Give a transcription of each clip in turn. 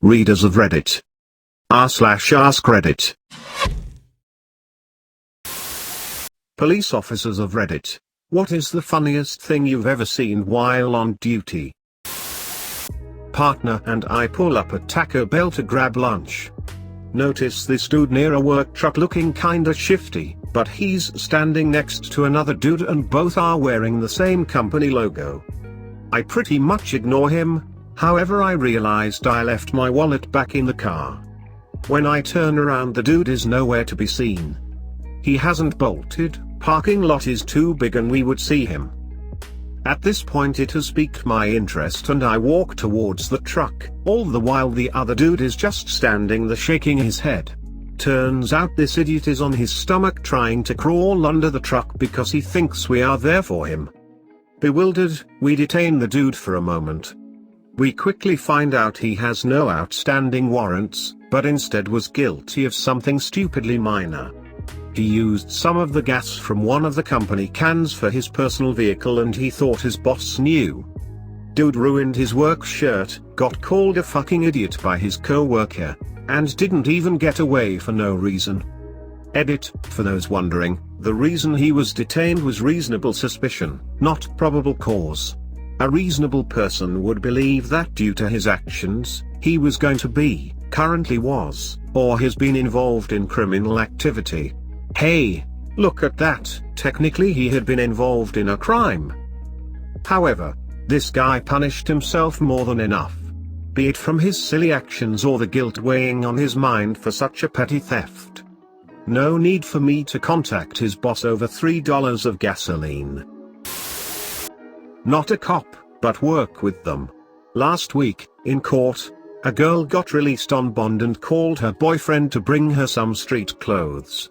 Readers of Reddit. r/AskReddit. Police officers of Reddit. What is the funniest thing you've ever seen while on duty? Partner and I pull up at Taco Bell to grab lunch. Notice this dude near a work truck looking kinda shifty, but he's standing next to another dude and both are wearing the same company logo. I pretty much ignore him, however I realized I left my wallet back in the car. When I turn around, the dude is nowhere to be seen. He hasn't bolted, parking lot is too big and we would see him. At this point it has piqued my interest and I walk towards the truck, all the while the other dude is just standing there shaking his head. Turns out this idiot is on his stomach trying to crawl under the truck because he thinks we are there for him. Bewildered, we detain the dude for a moment. We quickly find out he has no outstanding warrants, but instead was guilty of something stupidly minor. He used some of the gas from one of the company cans for his personal vehicle and he thought his boss knew. Dude ruined his work shirt, got called a fucking idiot by his co-worker, and didn't even get away for no reason. Edit, for those wondering, the reason he was detained was reasonable suspicion, not probable cause. A reasonable person would believe that due to his actions, he was going to be, currently was, or has been involved in criminal activity. Hey, look at that, technically he had been involved in a crime. However, this guy punished himself more than enough. Be it from his silly actions or the guilt weighing on his mind for such a petty theft. No need for me to contact his boss over $3 of gasoline. Not a cop, but work with them. Last week, in court, a girl got released on bond and called her boyfriend to bring her some street clothes.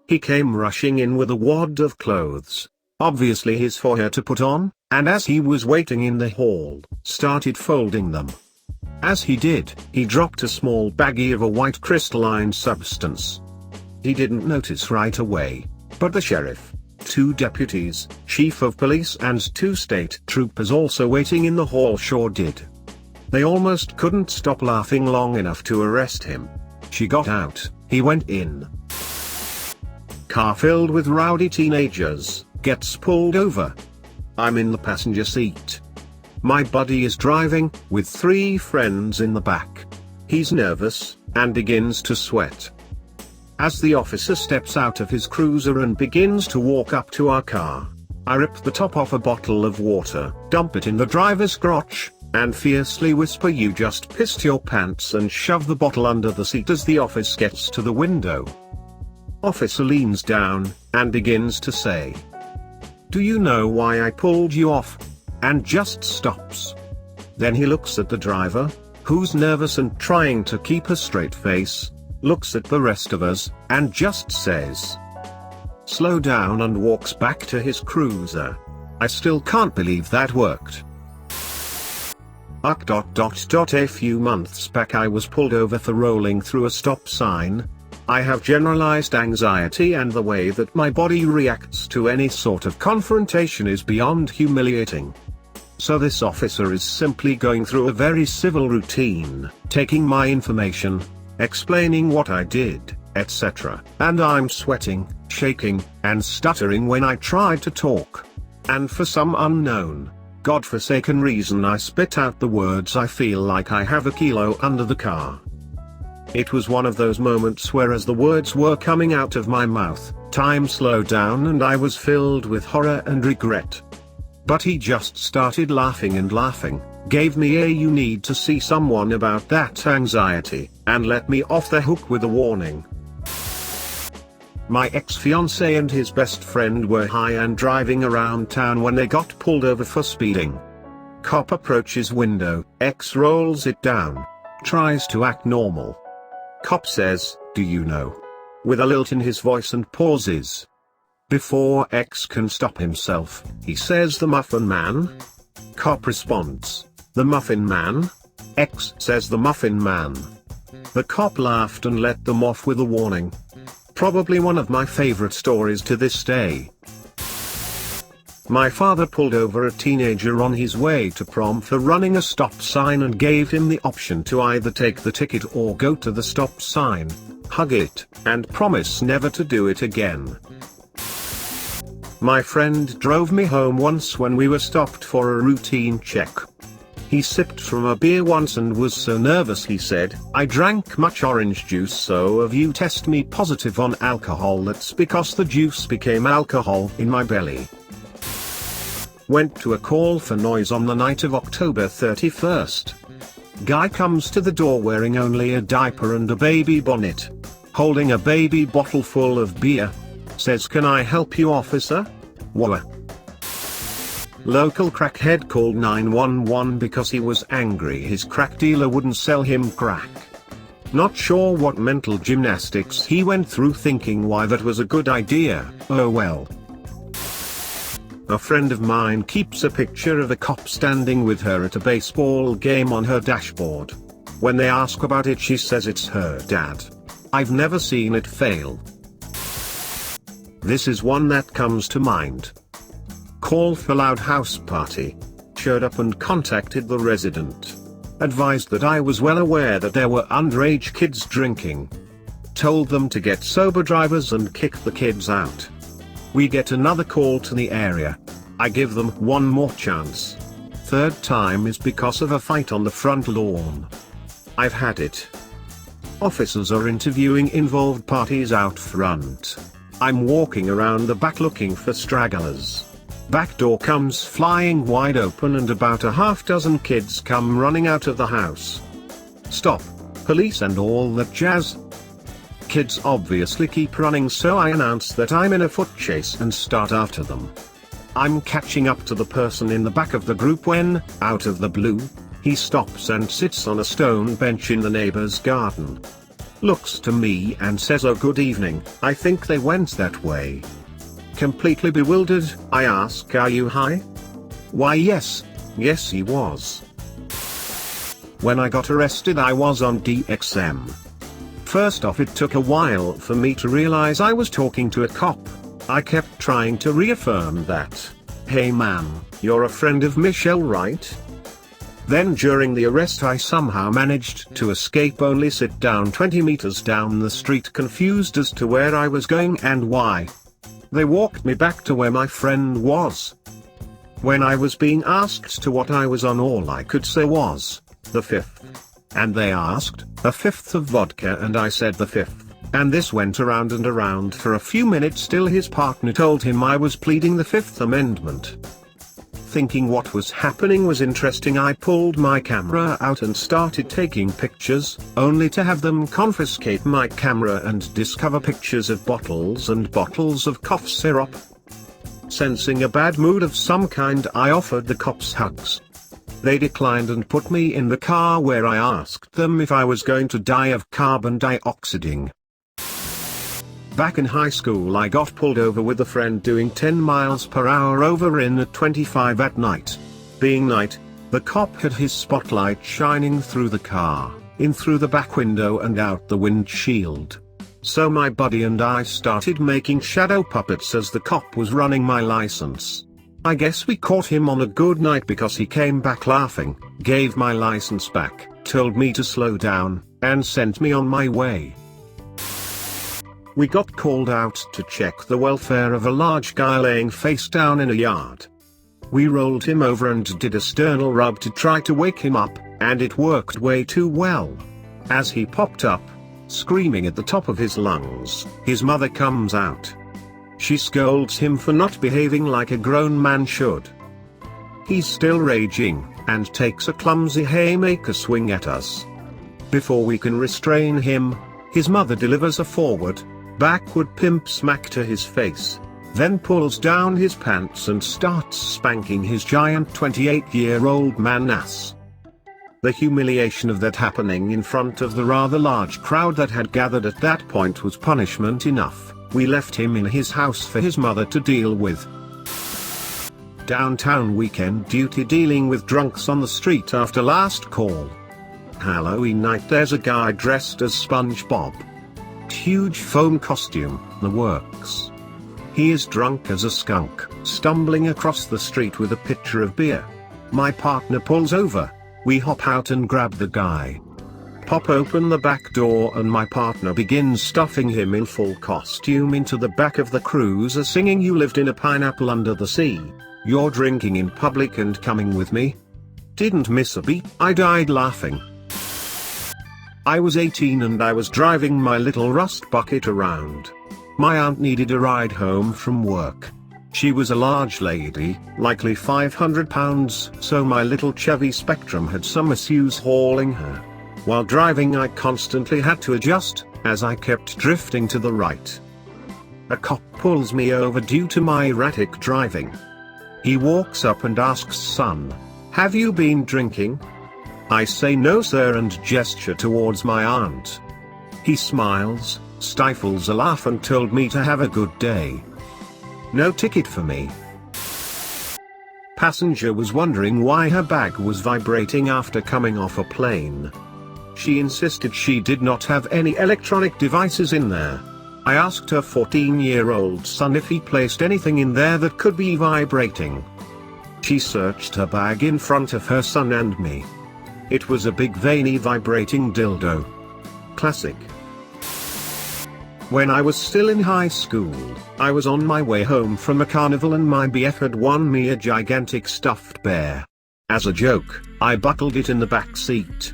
He came rushing in with a wad of clothes, obviously his for her to put on, and as he was waiting in the hall, started folding them. As he did, he dropped a small baggie of a white crystalline substance. He didn't notice right away, but the sheriff, 2 deputies, chief of police and 2 state troopers also waiting in the hall sure did. They almost couldn't stop laughing long enough to arrest him. She got out, he went in. Car filled with rowdy teenagers, gets pulled over. I'm in the passenger seat. My buddy is driving, with 3 friends in the back. He's nervous, and begins to sweat. As the officer steps out of his cruiser and begins to walk up to our car, I rip the top off a bottle of water, dump it in the driver's crotch, and fiercely whisper, "You just pissed your pants," and shove the bottle under the seat as the officer gets to the window. Officer leans down, and begins to say, "Do you know why I pulled you off?" and just stops. Then he looks at the driver, who's nervous and trying to keep a straight face, looks at the rest of us, and just says, "Slow down," and walks back to his cruiser. I still can't believe that worked. A few months back I was pulled over for rolling through a stop sign. I have generalized anxiety and the way that my body reacts to any sort of confrontation is beyond humiliating. So this officer is simply going through a very civil routine, taking my information, explaining what I did, etc. And I'm sweating, shaking, and stuttering when I tried to talk. And for some unknown, godforsaken reason I spit out the words, "I feel like I have a kilo under the car." It was one of those moments where as the words were coming out of my mouth, time slowed down and I was filled with horror and regret. But he just started laughing and laughing, gave me a "you need to see someone about that anxiety," and let me off the hook with a warning. My ex-fiancé and his best friend were high and driving around town when they got pulled over for speeding. Cop approaches window, ex rolls it down, tries to act normal. Cop says, "Do you know?" with a lilt in his voice and pauses. Before ex can stop himself, he says, "The Muffin Man?" Cop responds, "The Muffin Man?" Ex says, "The Muffin Man." The cop laughed and let them off with a warning. Probably one of my favorite stories to this day. My father pulled over a teenager on his way to prom for running a stop sign and gave him the option to either take the ticket or go to the stop sign, hug it, and promise never to do it again. My friend drove me home once when we were stopped for a routine check. He sipped from a beer once and was so nervous he said, "I drank much orange juice, so if you test me positive on alcohol, that's because the juice became alcohol in my belly." Went to a call for noise on the night of October 31st. Guy comes to the door wearing only a diaper and a baby bonnet, holding a baby bottle full of beer. Says, "Can I help you, officer?" Whoa. Local crackhead called 911 because he was angry his crack dealer wouldn't sell him crack. Not sure what mental gymnastics he went through thinking why that was a good idea. Oh well. A friend of mine keeps a picture of a cop standing with her at a baseball game on her dashboard. When they ask about it, she says it's her dad. I've never seen it fail. This is one that comes to mind. Call for loud house party. Showed up and contacted the resident. Advised that I was well aware that there were underage kids drinking. Told them to get sober drivers and kick the kids out. We get another call to the area. I give them one more chance. Third time is because of a fight on the front lawn. I've had it. Officers are interviewing involved parties out front. I'm walking around the back looking for stragglers. Back door comes flying wide open and about a half dozen kids come running out of the house. Stop, police and all that jazz. Kids obviously keep running, so I announce that I'm in a foot chase and start after them. I'm catching up to the person in the back of the group when, out of the blue, he stops and sits on a stone bench in the neighbor's garden. Looks to me and says, "Oh, good evening, I think they went that way." Completely bewildered, I ask, "Are you high?" "Why yes he was." When I got arrested I was on DXM. First off, it took a while for me to realize I was talking to a cop. I kept trying to reaffirm that, "Hey man, you're a friend of Michelle, right?" Then during the arrest I somehow managed to escape, only sit down 20 meters down the street confused as to where I was going and why. They walked me back to where my friend was. When I was being asked to what I was on, all I could say was, "The fifth." And they asked, "A fifth of vodka?" and I said, "The fifth." And this went around and around for a few minutes till his partner told him I was pleading the Fifth Amendment. Thinking what was happening was interesting, I pulled my camera out and started taking pictures, only to have them confiscate my camera and discover pictures of bottles and bottles of cough syrup. Sensing a bad mood of some kind, I offered the cops hugs. They declined and put me in the car, where I asked them if I was going to die of carbon dioxiding. Back in high school I got pulled over with a friend doing 10 miles per hour over in at 25 at night. Being night, the cop had his spotlight shining through the car, in through the back window and out the windshield. So my buddy and I started making shadow puppets as the cop was running my license. I guess we caught him on a good night because he came back laughing, gave my license back, told me to slow down, and sent me on my way. We got called out to check the welfare of a large guy laying face down in a yard. We rolled him over and did a sternal rub to try to wake him up, and it worked way too well. As he popped up, screaming at the top of his lungs, his mother comes out. She scolds him for not behaving like a grown man should. He's still raging, and takes a clumsy haymaker swing at us. Before we can restrain him, his mother delivers a forward, backward pimp smack to his face, then pulls down his pants and starts spanking his giant 28-year-old man ass. The humiliation of that happening in front of the rather large crowd that had gathered at that point was punishment enough. We left him in his house for his mother to deal with. Downtown weekend duty dealing with drunks on the street after last call. Halloween night, there's a guy dressed as SpongeBob. Huge foam costume, the works. He is drunk as a skunk. stumbling across the street with a pitcher of beer. My partner pulls over. We hop out and grab the guy. Pop open the back door and my partner begins stuffing him in full costume into the back of the cruiser singing "You lived in a pineapple under the sea. You're drinking in public and coming with me." Didn't miss a beat. I died laughing. I was 18 and I was driving my little rust bucket around. My aunt needed a ride home from work. She was a large lady, likely 500 pounds, so my little Chevy Spectrum had some issues hauling her. While driving I constantly had to adjust, as I kept drifting to the right. A cop pulls me over due to my erratic driving. He walks up and asks, "Son, have you been drinking?" I say no sir and gesture towards my aunt. He smiles, stifles a laugh and told me to have a good day. No ticket for me. Passenger was wondering why her bag was vibrating after coming off a plane. She insisted she did not have any electronic devices in there. I asked her 14-year-old son if he placed anything in there that could be vibrating. She searched her bag in front of her son and me. It was a big veiny vibrating dildo. Classic. When I was still in high school, I was on my way home from a carnival and my BF had won me a gigantic stuffed bear. As a joke, I buckled it in the back seat.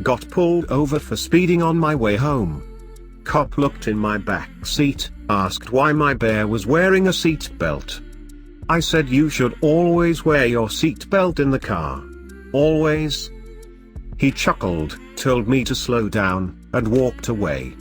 Got pulled over for speeding on my way home. Cop looked in my back seat, asked why my bear was wearing a seat belt. I said you should always wear your seat belt in the car. Always. He chuckled, told me to slow down, and walked away.